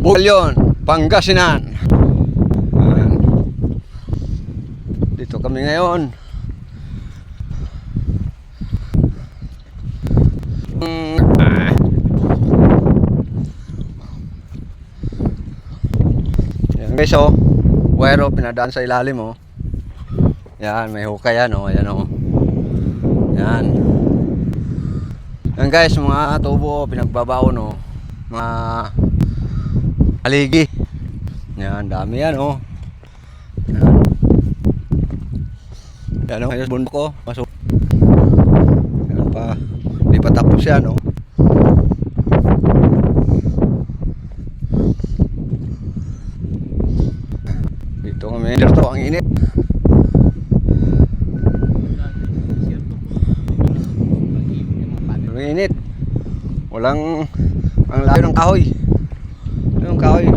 Bugalyon, Pangasinan. Ayan. Dito kami ngayon. Ayan guys, oh. Wire, pinadaan sa ilalim, oh. Yan, may hukay yan, oh. Ayan, oh. Yan. Yan guys, mga tubo, pinagbabaon, oh. Mga aligi. Yan, dami yan, oh. Yan. Yan, oh. Ayos, bundok ko. Masuk. Yan pa. Di pa tapos yan, oh. Dito kami. Dito ang init. Ang init. Walang ang layo ng kahoy. Yung kahoy.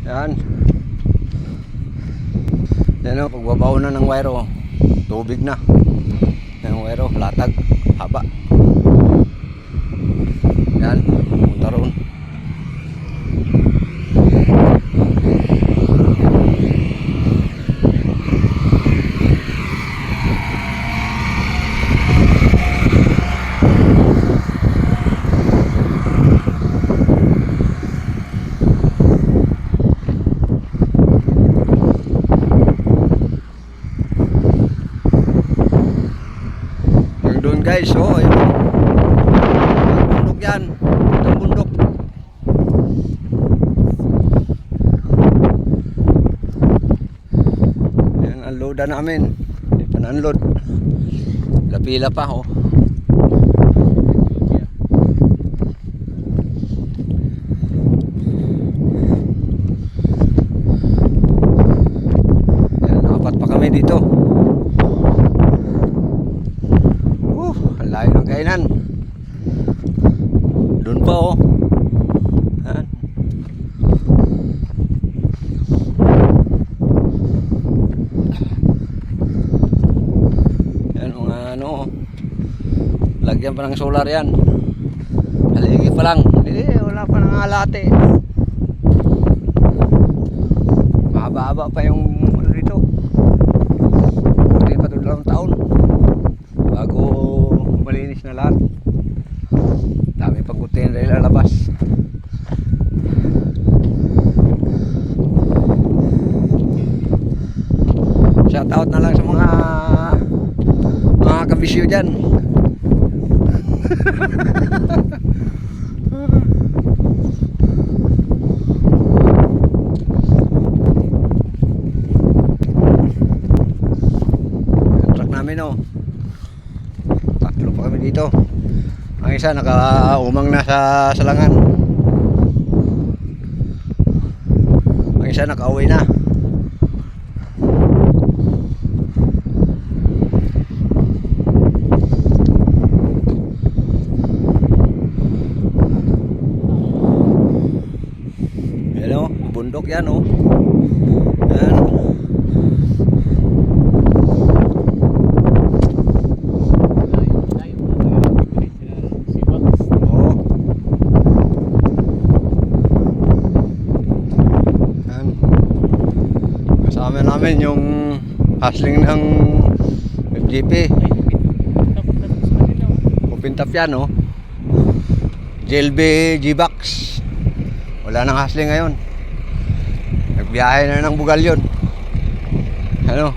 Yan. Yan o, pagbabaw na ng wire o. Tubig na. Yan ang wire o, latag. Haba. Yan, punta roon. Doon guys, oh, ayun. Bundok yan. Itong bundok. Yan ang loada namin. Hindi pa na-unload. Lapila pa, oh. Yan, apat pa kami dito. Layo ng kainan. Doon pa, oh. Yan. Yan mga ano, oh. Lagyan pa ng solar yan. Haligi pa lang. Hindi, wala pa nang alate. Mahaba-haba pa yung ano dito. Hindi pa doon lang taon bago malinis na lahat. Dami pang kutin na ilalabas. Shout out na lang sa mga kabisyo dyan. Truck namin, oh. Tatlo pa kami dito. Ang isa nakaumang na sa salangan. Ang isa nakauwi na. Yan o, bundok yan o. Yan. Kasama namin yung hustling ng FGP. Pupintap yan, oh. JLB G-Box. Wala nang hustling ngayon. Nagbiyahe na ng Bugalyon. Ano?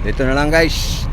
Dito na lang guys.